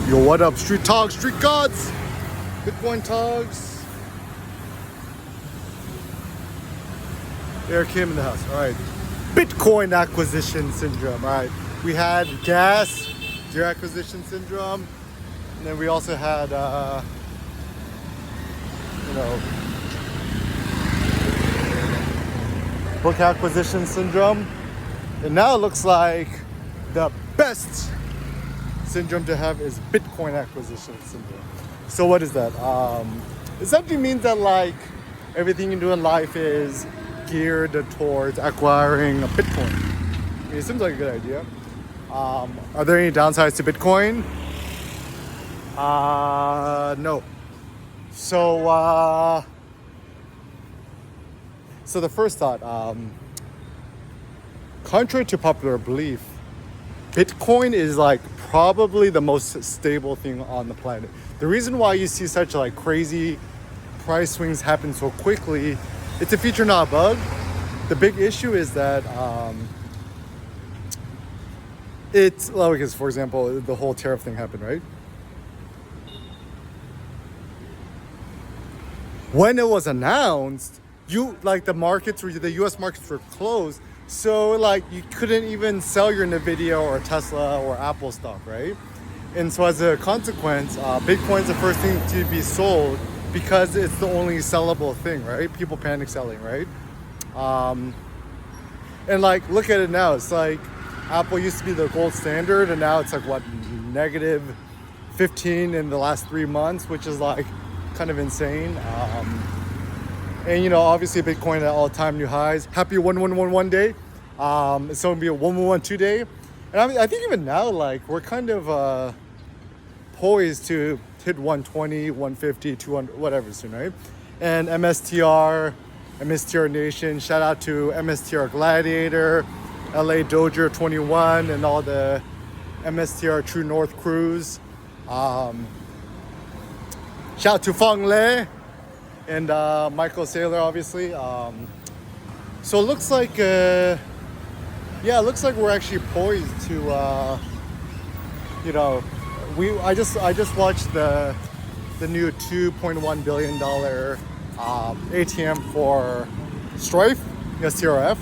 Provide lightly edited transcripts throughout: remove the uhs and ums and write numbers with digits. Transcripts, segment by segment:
Yo, what up, street togs, street gods, Bitcoin togs. Eric Kim in the house. All right, Bitcoin acquisition syndrome. All right, we had B.A.S, zero acquisition syndrome, and then we also had, book acquisition syndrome, and now it looks like the best syndrome to have is Bitcoin acquisition syndrome. So what is that? Essentially means that like everything you do in life is geared towards acquiring a Bitcoin. I mean, it seems like a good idea. Are there any downsides to Bitcoin? No. So the first thought, contrary to popular belief, Bitcoin is like probably the most stable thing on the planet. The reason why you see such like crazy price swings happen so quickly, it's a feature, not a bug. The big issue is that it's well, because for example, the whole tariff thing happened, right? When it was announced, the markets were, the US markets were closed. So like you couldn't even sell your Nvidia or Tesla or Apple stock, right? And so as a consequence, Bitcoin's the first thing to be sold because it's the only sellable thing, right? People panic selling, right? And like, look at it now. It's like Apple used to be the gold standard, and now it's like what, negative 15 in the last 3 months, which is like kind of insane. And obviously Bitcoin at all-time new highs. Happy 1111 day. It's going to be a 1112 day. And I think even now, like, we're kind of poised to hit 120, 150, 200, whatever soon, right? And MSTR Nation, shout out to MSTR Gladiator, LA Doger 21, and all the MSTR True North crews. Shout out to Fong Le and Michael Saylor, obviously. So it looks like, it looks like we're actually poised to, I just watched the new $2.1 billion ATM for Strife, STRF.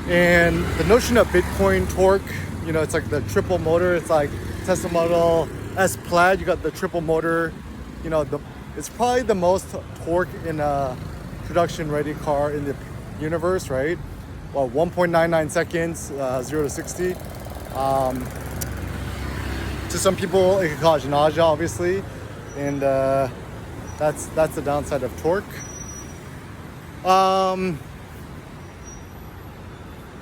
And the notion of Bitcoin torque, it's like the triple motor. It's like Tesla Model S Plaid. You got the triple motor, it's probably the most torque in a production-ready car in the universe, right? Well, 1.99 seconds, 0 to 60. To some people, it can cause nausea, obviously, and that's the downside of torque.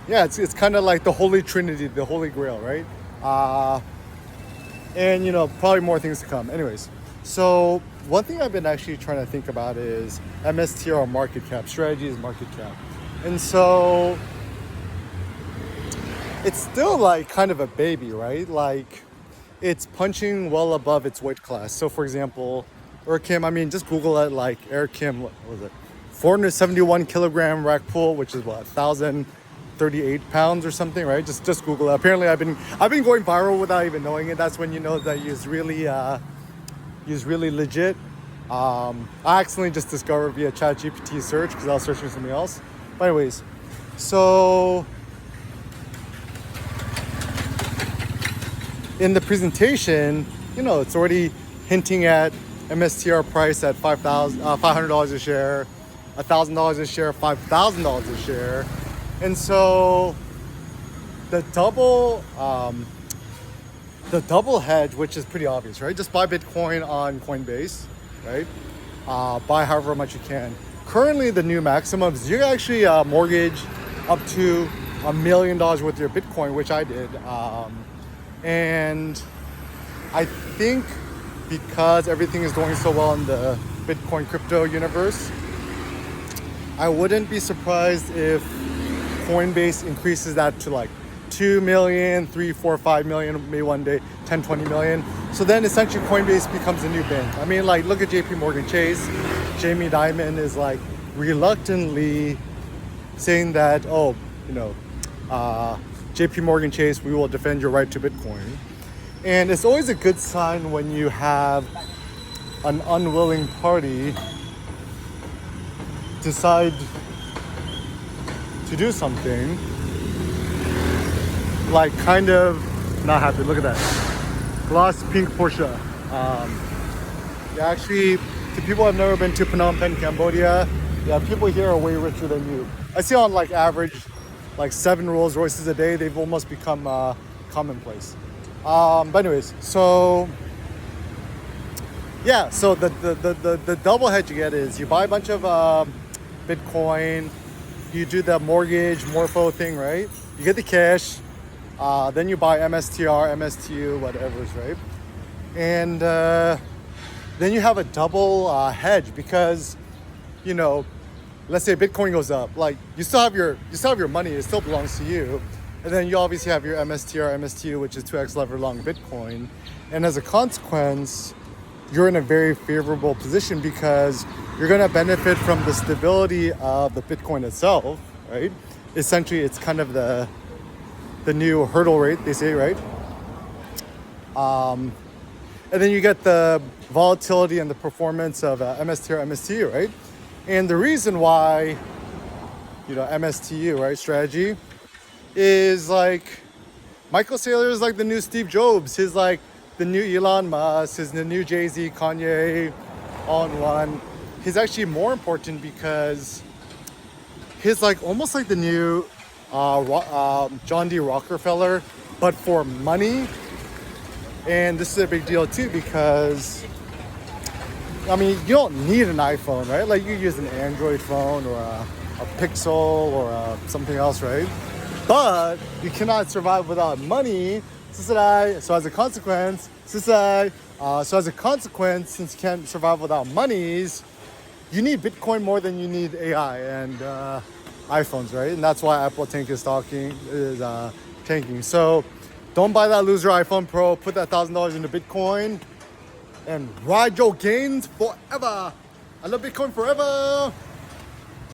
It's kind of like the Holy Trinity, the Holy Grail, right? And probably more things to come. Anyways, so one thing I've been actually trying to think about is MSTR market cap. Strategy is market cap. And so it's still like kind of a baby, right? Like it's punching well above its weight class. So for example, Eric Kim, just Google it, like Eric Kim, what was it? 471 kilogram rack pull, which is what, 1,038 pounds or something, right? Just Google it. Apparently I've been going viral without even knowing it. That's when you know that he's really legit. I accidentally just discovered via ChatGPT search because I was searching something else. But anyways, so in the presentation, it's already hinting at MSTR price at $500 a share, $1,000 a share, $5,000 a share. And so the double hedge, which is pretty obvious, right? Just buy Bitcoin on Coinbase, right? Buy however much you can. Currently, the new maximum is you can actually mortgage up to $1 million worth of your Bitcoin, which I did. And I think because everything is going so well in the Bitcoin crypto universe, I wouldn't be surprised if Coinbase increases that to like 2 million, 3, 4, 5 million, maybe one day 10, 20 million. So then essentially Coinbase becomes a new bank. Like look at JP Morgan Chase. Jamie Dimon is like reluctantly saying that, JP Morgan Chase, we will defend your right to Bitcoin. And it's always a good sign when you have an unwilling party decide to do something, like kind of not happy. Look at that gloss pink Porsche. Yeah, actually, to people who have never been to Phnom Penh, Cambodia, yeah, people here are way richer than you. I see on like average, like 7 Rolls Royces a day. They've almost become commonplace. But anyways, so yeah, so the double hedge you get is you buy a bunch of Bitcoin, you do the mortgage morpho thing, right? You get the cash, then you buy MSTR, MSTU, whatever's right, and then you have a double hedge because, you know, let's say Bitcoin goes up, like you still have your money, it still belongs to you, and then you obviously have your MSTR, MSTU, which is 2x lever long Bitcoin, and as a consequence, you're in a very favorable position because you're going to benefit from the stability of the Bitcoin itself, right? Essentially, it's kind of the new hurdle rate, they say, right? And then you get the volatility and the performance of MSTR, MSTU, right? And the reason why, you know, MSTU, right, strategy, is like Michael Saylor is like the new Steve Jobs. He's like the new Elon Musk. He's the new Jay-Z, Kanye, all in one. He's actually more important because he's like almost like the new John D. Rockefeller, but for money. And this is a big deal too because, I mean, you don't need an iPhone, right? Like you use an Android phone or a Pixel or something else, right? But you cannot survive without money. So as a consequence, since you can't survive without monies, you need Bitcoin more than you need AI and iPhones, right? And that's why Apple tanking. So don't buy that loser iPhone Pro. Put that $1,000 into Bitcoin and ride your gains forever. I love Bitcoin forever.